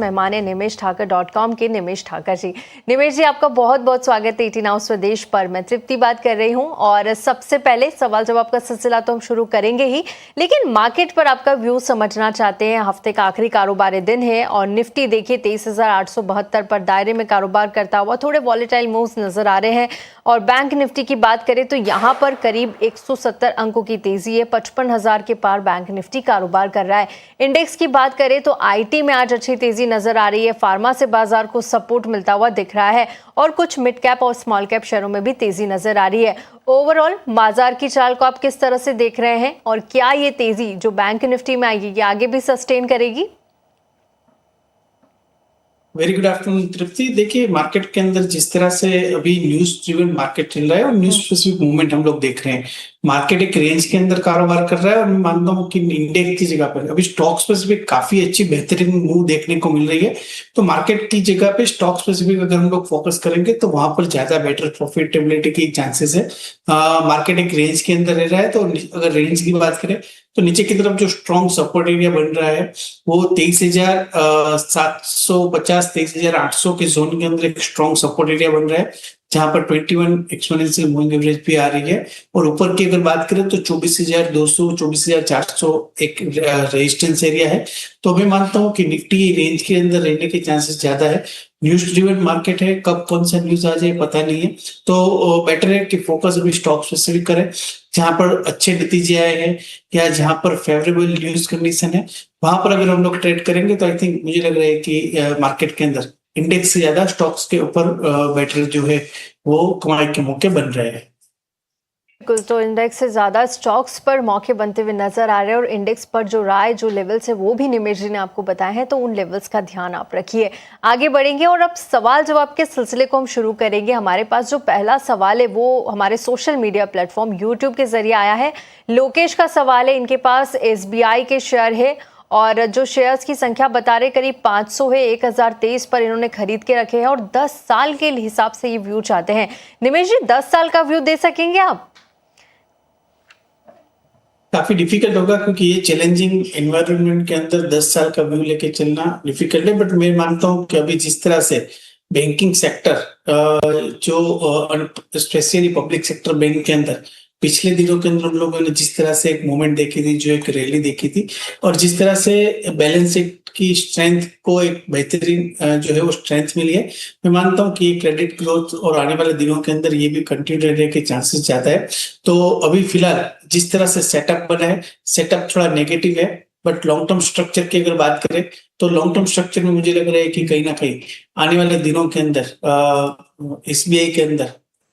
मेहमान है nimesh.thakur.com के निमेश ठाकर जी। निमेश जी, आपका बहुत बहुत स्वागत है 18 आवर्स स्वदेश पर। मैं तृप्ति बात कर रही हूं और सबसे पहले सवाल जवाब का सिलसिला तो हम शुरू करेंगे ही, लेकिन मार्केट पर आपका व्यू समझना चाहते हैं। हफ्ते का आखिरी कारोबारी दिन है और निफ्टी देखिए 23,872 पर दायरे में कारोबार करता हुआ थोड़े वॉलेटाइल मूव्स नजर आ रहे हैं। और बैंक निफ्टी की बात करें तो यहाँ पर करीब 170 अंकों की तेजी है, 55,000 के पार बैंक निफ्टी कारोबार कर रहा है। इंडेक्स की बात करें तो आईटी में आज अच्छी तेजी नजर आ रही है, फार्मा से बाजार को सपोर्ट मिलता हुआ दिख रहा है और कुछ मिड कैप और स्मॉल कैप शेयरों में भी तेजी नजर आ रही है। ओवरऑल बाजार की चाल को आप किस तरह से देख रहे हैं और क्या ये तेजी जो बैंक निफ्टी में आएगी ये आगे भी सस्टेन करेगी? वेरी गुड आफ्टरनून तृप्ति। देखिए, मार्केट के अंदर जिस तरह से अभी न्यूज ड्रिवन मार्केट चल रहा है और न्यूज स्पेसिफिक मूवमेंट हम लोग देख रहे हैं, मार्केट एक रेंज के अंदर कारोबार कर रहा है और मैं मानता हूँ कि इंडेक्स की जगह पर अभी स्टॉक स्पेसिफिक काफी अच्छी बेहतरीन मूव देखने को मिल रही है। तो मार्केट की जगह पे स्टॉक स्पेसिफिक अगर हम लोग फोकस करेंगे तो वहां पर ज्यादा बेटर प्रॉफिटेबिलिटी की चांसेस है। मार्केट एक रेंज के अंदर रह रहा है, तो अगर रेंज की बात करें तो नीचे की तरफ जो स्ट्रॉन्ग सपोर्ट एरिया बन रहा है वो 23,750 23,800 के जोन के अंदर एक स्ट्रॉन्ग सपोर्ट एरिया बन रहा है, जहां पर 21 एक्सपोनेंशियल मूविंग एवरेज भी आ रही है। और ऊपर की अगर बात करें तो 24,200 24,400 एक रेजिस्टेंस एरिया है। तो मैं मानता हूं कि निफ्टी रेंज के अंदर रहने के चांसेस ज्यादा है। न्यूज ड्रिवन मार्केट है, कब कौन सा न्यूज आ जाए पता नहीं है, तो बेटर है कि फोकस अभी स्टॉक स्पेसिफिक करें जहां पर अच्छे नतीजे आए हैं या जहां पर फेवरेबल न्यूज कंडीशन है। वहां पर अगर हम लोग ट्रेड करेंगे तो आई थिंक मुझे लग रहा है कि मार्केट के अंदर इंडेक्स से ज्यादा स्टॉक्स के ऊपर बेटर जो है वो कमाई के मौके बन रहे हैं। बिल्कुल, तो इंडेक्स से ज्यादा स्टॉक्स पर मौके बनते हुए नजर आ रहे हैं और इंडेक्स पर जो राय जो लेवल्स है वो भी निमेश जी ने आपको बताए हैं, तो उन लेवल्स का ध्यान आप रखिए। आगे बढ़ेंगे और अब सवाल जवाब के सिलसिले को हम शुरू करेंगे। हमारे पास जो पहला सवाल है वो हमारे सोशल मीडिया प्लेटफॉर्म यूट्यूब के जरिए आया है। लोकेश का सवाल है, इनके पास SBI के शेयर है और जो शेयर्स की संख्या बता रहे करीब 500 है, 1023 पर इन्होंने खरीद के रखे हैं और 10 साल के हिसाब से ये व्यू चाहते हैं। निमेश जी, 10 साल का व्यू दे सकेंगे आप? काफी डिफिकल्ट होगा क्योंकि ये चैलेंजिंग एनवायरनमेंट के अंदर 10 साल का व्यू लेके चलना डिफिकल्ट है। बट मैं मानता हूँ कि अभी जिस तरह से बैंकिंग सेक्टर जो स्पेशली पब्लिक सेक्टर बैंक के अंदर पिछले दिनों के अंदर हम लोगों ने जिस तरह से एक मूवमेंट देखी थी, जो एक रैली देखी थी, और जिस तरह से बैलेंस शीट की स्ट्रेंथ को एक बेहतरीन जो है वो स्ट्रेंथ मिली है, मैं मानता हूँ कि क्रेडिट ग्रोथ और आने वाले दिनों के अंदर ये भी कंटिन्यू रहने के चांसेस ज्यादा है। तो अभी फिलहाल जिस तरह से सेटअप बना है, सेटअप थोड़ा नेगेटिव है, बट लॉन्ग टर्म स्ट्रक्चर की अगर बात करें तो लॉन्ग टर्म स्ट्रक्चर में मुझे लग रहा है कि कहीं ना कहीं आने वाले दिनों के अंदर SBI के अंदर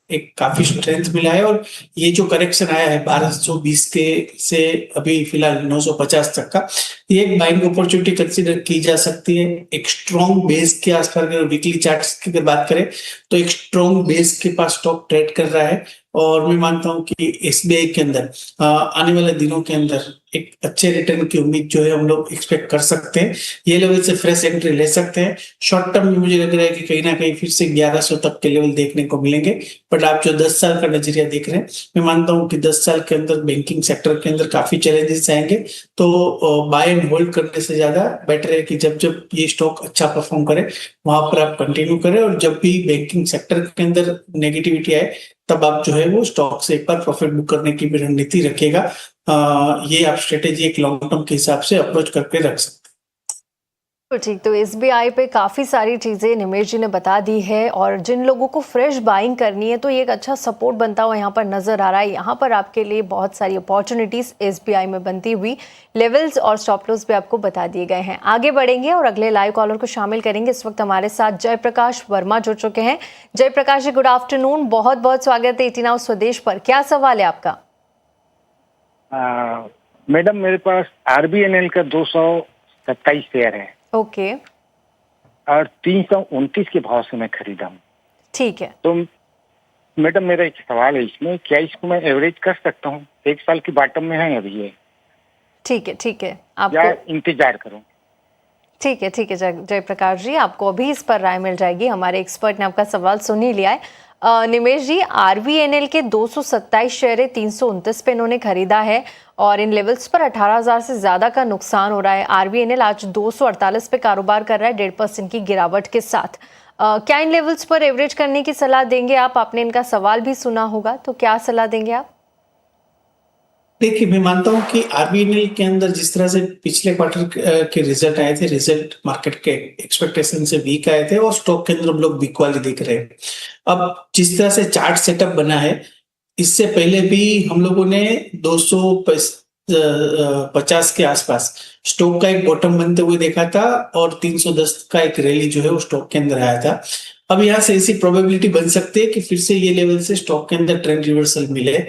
एक काफी स्ट्रेंथ मिला है। और ये जो करेक्शन आया है 1220 के से अभी फिलहाल 950 तक का, ये एक बाइंग अपॉर्चुनिटी कंसीडर की जा सकती है। एक स्ट्रॉन्ग बेस के आसपास अगर वीकली चार्ट्स की अगर बात करें तो एक स्ट्रॉन्ग बेस के पास स्टॉक ट्रेड कर रहा है और मैं मानता हूं कि SBI के अंदर आने वाले दिनों के अंदर एक अच्छे रिटर्न की उम्मीद जो है हम लोग एक्सपेक्ट कर सकते हैं। ये लेवल से फ्रेश एंट्री ले सकते हैं। शॉर्ट टर्म में मुझे लग रहा है कि कहीं ना कहीं फिर से 1100 तक के लेवल देखने को मिलेंगे। बट आप जो 10 साल का नजरिया देख रहे हैं, मैं मानता हूं कि 10 साल के अंदर बैंकिंग सेक्टर के अंदर काफी चैलेंजेस आएंगे। तो बाय एंड होल्ड करने से ज्यादा बेटर है कि जब जब ये स्टॉक अच्छा परफॉर्म करे वहां पर आप कंटिन्यू करें, और जब भी बैंकिंग सेक्टर के अंदर नेगेटिविटी आए तब आप जो है वो स्टॉक से एक बार प्रॉफिट बुक करने की भी रणनीति रखेगा। ये आप स्ट्रेटेजी एक लॉन्ग टर्म के हिसाब से अप्रोच करके रख सकते हैं। ठीक, तो SBI पे काफ़ी सारी चीज़ें निमेश जी ने बता दी है और जिन लोगों को फ्रेश बाइंग करनी है तो ये एक अच्छा सपोर्ट बनता हुआ यहाँ पर नज़र आ रहा है। यहाँ पर आपके लिए बहुत सारी अपॉर्चुनिटीज़ SBI में बनती हुई लेवल्स और स्टॉप लॉस भी आपको बता दिए गए हैं। आगे बढ़ेंगे और अगले लाइव कॉलर को शामिल करेंगे। इस वक्त हमारे साथ जयप्रकाश वर्मा जुड़ चुके हैं। जयप्रकाश जी, गुड आफ्टरनून, बहुत बहुत स्वागत है 18 आवर्स स्वदेश पर। क्या सवाल है आपका? मैडम, मेरे पास RBNL का 227 शेयर है। ओके। और 329 के भाव से मैं खरीदा हूँ। ठीक है। तो मैडम, मेरा एक सवाल है इसमें, क्या इसको मैं एवरेज कर सकता हूँ? 1 साल की बॉटम में है अभी ये। ठीक है आपको या इंतजार करूँ? ठीक है जयप्रकाश जी, आपको अभी इस पर राय मिल जाएगी। हमारे एक्सपर्ट ने आपका सवाल सुन ही लिया है। निमेश जी, RBNL के 227 शेयर 329 पे इन्होंने खरीदा है और इन लेवल्स पर 18,000 से ज्यादा का नुकसान हो रहा है। आरबीएनएल आज 248 पे कारोबार कर रहा है 1.5% की गिरावट के साथ। क्या इन लेवल्स पर एवरेज करने की सलाह देंगे आप? आपने इनका सवाल भी सुना होगा, तो क्या सलाह देंगे आप? देखिए, मैं मानता हूं कि आरबीएनएल के अंदर जिस तरह से पिछले क्वार्टर के रिजल्ट आए थे, रिजल्ट मार्केट के एक्सपेक्टेशन से वीक आए थे और स्टॉक के अंदर हम लोग वीक वाली देख रहे हैं। अब जिस तरह से चार्ट सेटअप बना है, इससे पहले भी हम लोगों ने 250 के आसपास स्टॉक का एक बॉटम बनते हुए देखा था और 310 का एक रैली जो है वो स्टॉक के अंदर आया था। अब यहाँ से ऐसी प्रोबेबिलिटी बन सकती है कि फिर से ये लेवल से स्टॉक के अंदर ट्रेंड रिवर्सल मिले,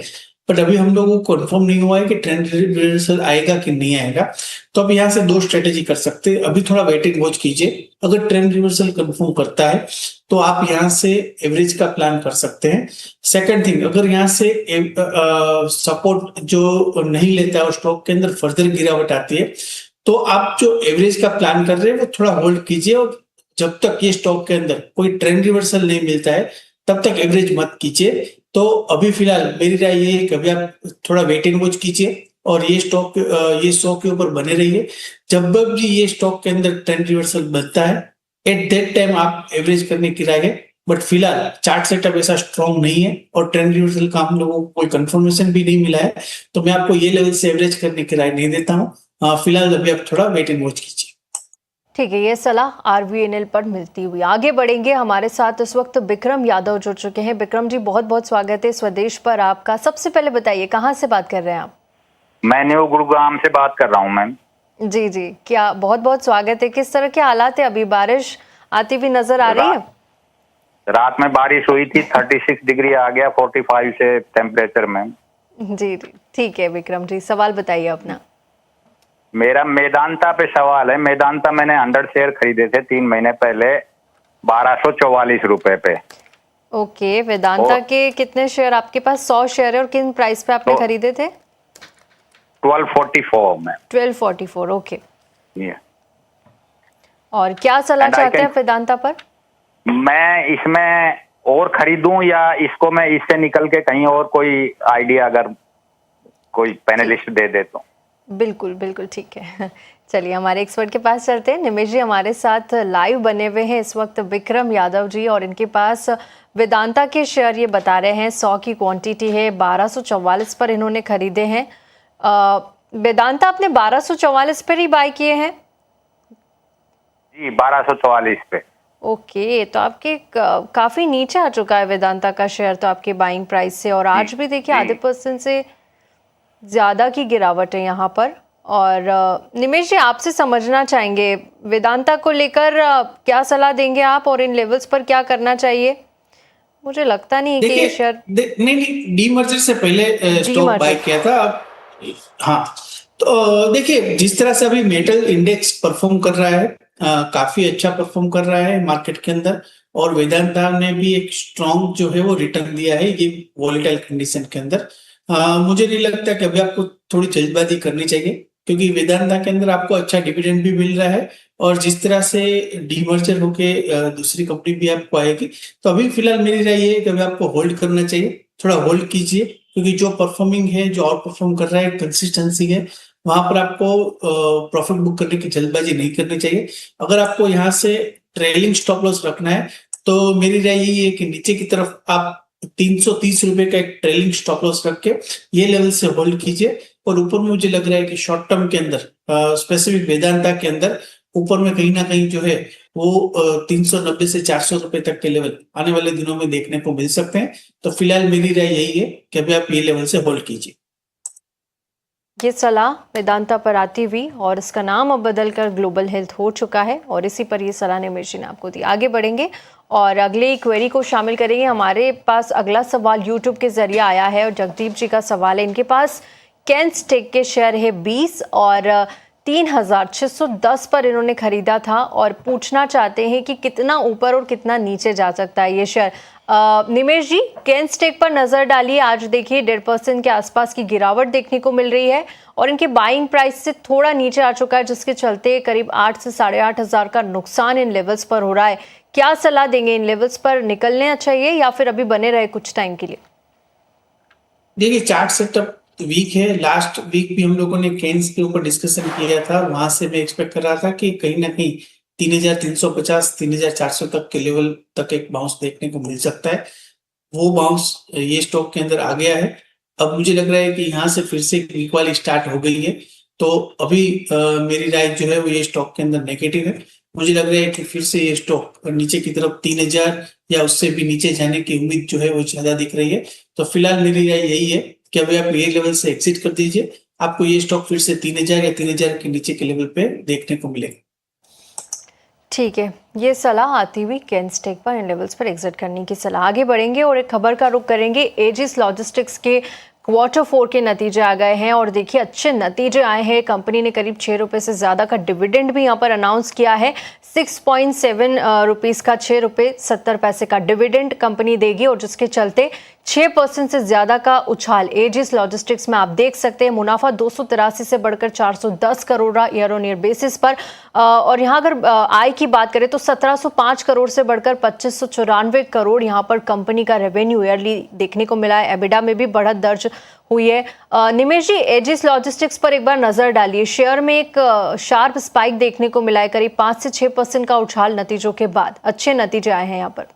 बट अभी हम लोगों को कंफर्म नहीं हुआ है कि ट्रेंड रिवर्सल आएगा कि नहीं आएगा। तो अब यहाँ से दो स्ट्रेटेजी कर सकते हैं। अभी थोड़ा वेट एंड वॉच कीजिए, अगर ट्रेंड रिवर्सल कंफर्म करता है तो आप यहाँ से एवरेज का प्लान कर सकते हैं। सेकंड थिंग, अगर यहाँ से सपोर्ट जो नहीं लेता है और स्टॉक के अंदर फर्दर गिरावट आती है, तो आप जो एवरेज का प्लान कर रहे हैं वो थोड़ा होल्ड कीजिए और जब तक ये स्टॉक के अंदर कोई ट्रेंड रिवर्सल नहीं मिलता है तब तक एवरेज मत कीजिए। तो अभी फिलहाल मेरी राय ये है कि अभी आप थोड़ा वेट एंड वॉच कीजिए और ये 100 के ऊपर बने रहिए। जब भी ये स्टॉक के अंदर ट्रेंड रिवर्सल बनता है, एट दैट टाइम आप एवरेज करने की राय है। बट फिलहाल चार्ट सेटअप ऐसा स्ट्रॉन्ग नहीं है और ट्रेंड रिवर्सल का हम लोगों को कोई कंफर्मेशन भी नहीं मिला है, तो मैं आपको ये लेवल से एवरेज करने की राय नहीं देता हूँ। फिलहाल अभी आप थोड़ा वेट एंड वॉच कीजिए। ठीक है, ये सलाह आरबीएनएल पर मिलती हुई। आगे बढ़ेंगे, हमारे साथ इस वक्त विक्रम यादव जुड़ चुके हैं। विक्रम जी, बहुत बहुत स्वागत है स्वदेश पर आपका। सबसे पहले बताइए, कहाँ से बात कर रहे हैं आप? मैं न्यू गुरुग्राम से बात कर रहा हूँ मैम। जी जी, क्या बहुत बहुत स्वागत है। किस तरह के हालात है? अभी बारिश आती हुई नजर आ रही है? रात में बारिश हुई थी, 36 डिग्री आ गया 45 से टेम्परेचर मैम। जी जी, ठीक है विक्रम जी, सवाल बताइए अपना। मेरा मेदांता पे सवाल है। मेदांता मैंने 100 शेयर खरीदे थे 3 महीने पहले 1244 रुपए पे। ओके, वेदांता के कितने शेयर आपके पास? 100 शेयर है। और किन प्राइस पे आपने खरीदे थे? 1244 में। 1244, ओके। yeah. और क्या सलाह चाहते हैं वेदांता पर? मैं इसमें और खरीदूं या इसको मैं इससे निकल के कहीं और कोई आइडिया अगर कोई पैनलिस्ट दे दे तो? बिल्कुल बिल्कुल, ठीक है। चलिए हमारे एक्सपर्ट के पास चलते हैं। निमेश जी हमारे साथ लाइव बने हुए हैं इस वक्त, विक्रम यादव जी, और इनके पास वेदांता के शेयर ये बता रहे हैं 100 की क्वांटिटी है, 1244 पर इन्होंने खरीदे हैं। वेदांता आपने 1244 पर ही बाय किए हैं? जी 1244 पे। ओके, तो आपके काफी नीचे आ चुका है वेदांता का शेयर तो आपके बाइंग प्राइस से, और आज भी देखिए आधे % से ज्यादा की गिरावट है यहाँ पर। और निमेश जी आपसे समझना चाहेंगे, वेदांता को लेकर क्या सलाह देंगे आप, और इन लेवल्स पर क्या करना चाहिए? मुझे लगता नहीं कि ये शेयर नहीं, डीमर्जर से पहले स्टॉक बाय किया था। हाँ, तो देखिए जिस तरह से अभी मेटल इंडेक्स परफॉर्म कर रहा है, काफी अच्छा परफॉर्म कर रहा है मार्केट के अंदर, और वेदांता ने भी एक स्ट्रॉन्ग जो है वो रिटर्न दिया है ये वॉलेटाइल कंडीशन के अंदर। मुझे नहीं लगता कि अभी आपको थोड़ी जल्दबाजी करनी चाहिए, क्योंकि वेदांता के अंदर आपको अच्छा डिविडेंड भी मिल रहा है और जिस तरह से डीमर्जर होके दूसरी कंपनी भी आपको आएगी, तो अभी फिलहाल मेरी राय ये है कि अभी आपको होल्ड करना चाहिए। थोड़ा होल्ड कीजिए, क्योंकि जो परफॉर्मिंग है, जो आउट परफॉर्म कर रहा है, कंसिस्टेंसी है, वहां पर आपको प्रॉफिट बुक करने की जल्दबाजी नहीं करनी चाहिए। अगर आपको यहाँ से ट्रेलिंग स्टॉप लॉस रखना है तो मेरी राय यही है कि नीचे की तरफ आप 330 रुपए का एक ट्रेलिंग स्टॉप लॉस रख के ये लेवल से होल्ड कीजिए, और ऊपर में मुझे लग रहा है कि शॉर्ट टर्म के अंदर स्पेसिफिक वेदांता के अंदर ऊपर में कहीं ना कहीं जो है वो 390 से 400 रुपए तक के लेवल आने वाले दिनों में देखने को मिल सकते हैं। तो फिलहाल मेरी राय यही है कि अभी आप ये लेवल से होल्ड कीजिए। ये सलाह वेदांता पर आती हुई, और इसका नाम अब बदलकर ग्लोबल हेल्थ हो चुका है, और इसी पर ये सलाह निमेश जी ने आपको दी। आगे बढ़ेंगे और अगले क्वेरी को शामिल करेंगे। हमारे पास अगला सवाल यूट्यूब के जरिए आया है और जगदीप जी का सवाल है। इनके पास कैंस्टेक के शेयर है 20 और 3,610 पर इन्होंने खरीदा था, और पूछना चाहते हैं कि कितना ऊपर और कितना नीचे जा सकता है ये शेयर। निमेश जी, कैंस्टेक पर नजर डालिए। आज देखिए 1.5% के आसपास की गिरावट देखने को मिल रही है, और इनके बाइंग प्राइस से थोड़ा नीचे आ चुका है, जिसके चलते करीब 8 से 8,500 हजार का नुकसान इन लेवल्स पर हो रहा है। क्या सलाह देंगे, इन लेवल्स पर निकलने चाहिए या फिर अभी बने रहे कुछ टाइम के लिए? देखिए चार्ट सेटअप वीक है। लास्ट वीक भी हम लोगों ने केन्स के ऊपर डिस्कशन किया था, वहां से मैं एक्सपेक्ट कर रहा था कि कहीं ना कहीं 3,350 3,400 तक के लेवल तक एक बाउंस देखने को मिल सकता है। वो बाउंस ये स्टॉक के अंदर आ गया है। अब मुझे लग रहा है कि यहाँ से फिर से एक वीक वाली स्टार्ट हो गई है, तो अभी मेरी राय जो है वो ये स्टॉक के अंदर नेगेटिव है। मुझे लग रहा है कि फिर से ये स्टॉक नीचे की तरफ 3,000 या उससे भी नीचे जाने की उम्मीद जो है वो ज्यादा दिख रही है। तो फिलहाल मेरी राय यही है कि अभी आप ये लेवल से एग्जिट कर दीजिए, आपको ये स्टॉक फिर से 3,000 या 3,000 के नीचे के लेवल पे देखने को मिलेगा। ठीक है, ये सलाह आती हुई कैनस्टेक पर इन लेवल्स पर एग्जिट करने की सलाह। आगे बढ़ेंगे और एक खबर का रुख करेंगे। एजिस लॉजिस्टिक्स के Q4 के नतीजे आ गए हैं और देखिए अच्छे नतीजे आए हैं। कंपनी ने करीब 6 रुपए से ज़्यादा का डिविडेंड भी यहाँ पर अनाउंस किया है। 6.7 रुपीज़ का 6 रुपए 70 पैसे का डिविडेंड कंपनी देगी और जिसके चलते 6% से ज़्यादा का उछाल एजिस लॉजिस्टिक्स में आप देख सकते हैं। मुनाफा 283 से बढ़कर 410 करोड़ रहा ईयर ऑन ईयर बेसिस पर। और यहाँ अगर आय की बात करें तो 1705 करोड़ से बढ़कर 2594 करोड़ यहाँ पर कंपनी का रेवेन्यू ईयरली देखने को मिला है। एबिडा में भी बढ़त दर्ज हुई है। निमेश जी, एजिस लॉजिस्टिक्स पर एक बार नजर डालिए। शेयर में एक शार्प स्पाइक देखने को मिला है, करीब 5 से 6% का उछाल नतीजों के बाद। अच्छे नतीजे आए हैं यहाँ पर।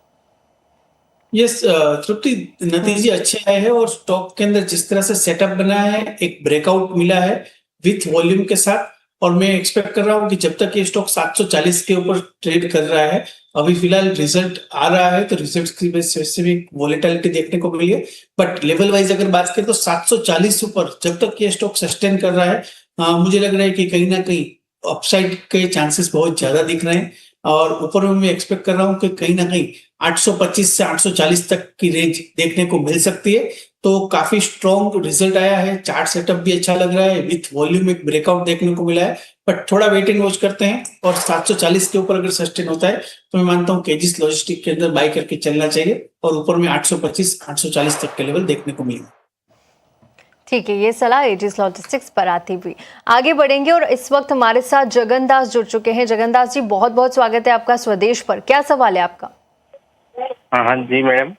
यस तृप्ति, नतीजे अच्छे आए हैं और स्टॉक के अंदर जिस तरह से सेटअप बना है, एक ब्रेकआउट मिला है विथ वॉल्यूम के साथ, और मैं एक्सपेक्ट कर रहा हूँ कि जब तक ये स्टॉक 740 के ऊपर ट्रेड कर रहा है, अभी फिलहाल रिजल्ट आ रहा है तो रिजल्ट की वजह से भी वॉलेटिलिटी देखने को मिली है। बट लेवल वाइज अगर बात करें तो 740 ऊपर जब तक ये स्टॉक सस्टेन कर रहा है, मुझे लग रहा है कि कहीं ना कहीं अपसाइड के चांसेस बहुत ज्यादा दिख रहे हैं। और ऊपर में मैं एक्सपेक्ट कर रहा हूँ कि कहीं ना कहीं 825 से 840 तक की रेंज देखने को मिल सकती है। तो काफी स्ट्रॉन्ग रिजल्ट आया है, चार्ट सेटअप भी अच्छा लग रहा है, विथ वॉल्यूम एक ब्रेकआउट देखने को मिला है। बट थोड़ा वेट एंड वॉच करते हैं और 740 के ऊपर अगर सस्टेन होता है तो मैं मानता हूँ कि एजिस लॉजिस्टिक के अंदर बाय करके चलना चाहिए और ऊपर में 825 840 तक के लेवल देखने को मिलेगा। ठीक है, ये सलाह एजिस लॉजिस्टिक्स पर आती हुई। आगे बढ़ेंगे और इस वक्त हमारे साथ जगन दास जुड़ चुके हैं। जगन दास जी, बहुत बहुत स्वागत है आपका स्वदेश पर। क्या सवाल है आपका? हाँ जी मैडम।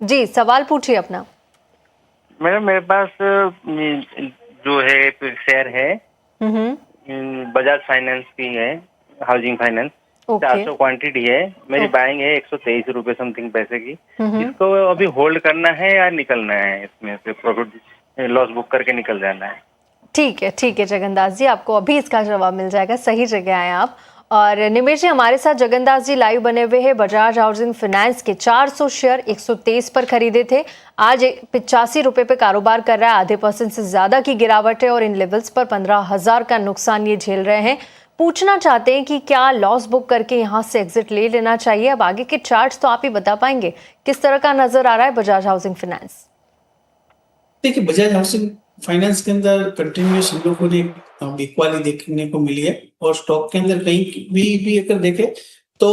जी, सवाल पूछिए अपना। मैडम मेरे पास जो है शेयर है बजाज फाइनेंस की है, हाउसिंग फाइनेंस। 400 क्वांटिटी है मेरी, बाइंग है 123 रुपए समथिंग पैसे की। इसको अभी होल्ड करना है या निकलना है, इसमें से प्रॉफिट लॉस बुक करके निकल जाना है? ठीक है जगन्दास जी, आपको अभी इसका जवाब मिल जाएगा। सही जगह आए आप। और निमेश जी, हमारे साथ जगन्दास जी लाइव बने हुए हैं। बजाज हाउसिंग फाइनेंस के 400 शेयर 123 पर खरीदे थे, आज 85 रुपए पे कारोबार कर रहा है। आधे % से ज्यादा की गिरावट है और इन लेवल्स पर 15,000 का नुकसान ये झेल रहे हैं। पूछना चाहते हैं कि क्या लॉस बुक करके यहाँ से एग्जिट ले लेना चाहिए? अब आगे के चार्ट्स तो आप ही बता पाएंगे, किस तरह का नजर आ रहा है बजाज हाउसिंग फाइनेंस? देखिए, बजाज हाउसिंग फाइनेंस के अंदर कंटिन्यूस हम लोगों ने वीक वाली देखने को मिली है और स्टॉक के अंदर कहीं भी अगर देखें तो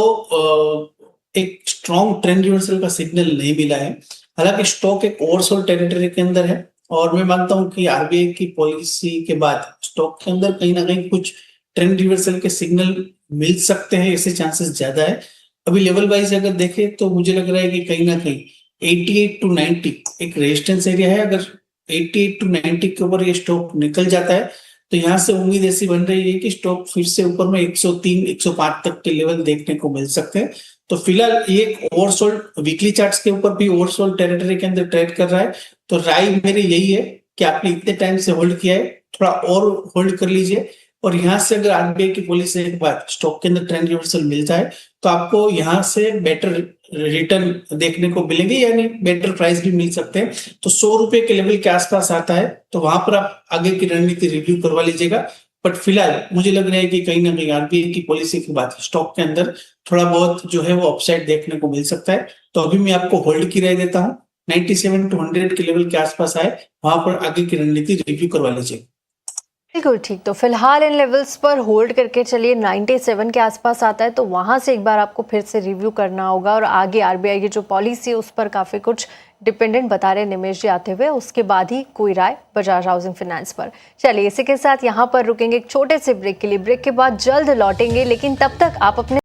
एक स्ट्रॉन्ग ट्रेंड रिवर्सल का सिग्नल नहीं मिला है। हालांकि स्टॉक एक ओवरसोल्ड टेरिटरी के अंदर है और मैं मानता हूं कि आरबीआई की पॉलिसी के बाद स्टॉक के अंदर कहीं ना कहीं कुछ ट्रेंड रिवर्सल के सिग्नल मिल सकते हैं, ऐसे चांसेस ज्यादा है। अभी लेवल वाइज अगर देखें तो मुझे लग रहा है कि कहीं ना कहीं 88 to 90 एक रेजिस्टेंस एरिया है। अगर 88 to 90 के ऊपर ये स्टॉक निकल जाता है तो यहाँ से उम्मीद ऐसी बन रही है कि स्टॉक फिर से ऊपर में 103 105 तक के लेवल देखने को मिल सकते हैं। तो फिलहाल ये एक ओवरसोल्ड, वीकली चार्ट्स के ऊपर भी ओवरसोल्ड टेरिटरी के अंदर ट्रेड कर रहा है। तो राय मेरी यही है कि आपने इतने टाइम से होल्ड किया है, थोड़ा और होल्ड कर लीजिए। और यहाँ से अगर आरबीआई की पॉलिसी के बाद स्टॉक के अंदर ट्रेंड रिवर्सल मिलता है तो आपको यहाँ से बेटर रिटर्न देखने को मिलेंगे, यानी बेटर प्राइस भी मिल सकते हैं। तो 100 रुपए के लेवल के आसपास आता है तो वहां पर आप आगे की रणनीति रिव्यू करवा लीजिएगा। बट फिलहाल मुझे लग रहा है कि कहीं ना कहीं आरबीआई की पॉलिसी के बाद स्टॉक के अंदर थोड़ा बहुत जो है वो अपसाइड देखने को मिल सकता है। तो अभी मैं आपको होल्ड की राय देता हूँ, 97 to 100 के लेवल के आसपास आए, वहां पर आगे की रणनीति रिव्यू करवा लीजिएगा। बिल्कुल ठीक। तो फिलहाल इन लेवल्स पर होल्ड करके चलिए। 97 के आसपास आता है तो वहां से एक बार आपको फिर से रिव्यू करना होगा और आगे आरबीआई की जो पॉलिसी है उस पर काफी कुछ डिपेंडेंट बता रहे निमेश जी आते हुए, उसके बाद ही कोई राय बजाज हाउसिंग फाइनेंस पर। चलिए इसी के साथ यहाँ पर रुकेंगे एक छोटे से ब्रेक के लिए। ब्रेक के बाद जल्द लौटेंगे, लेकिन तब तक आप अपने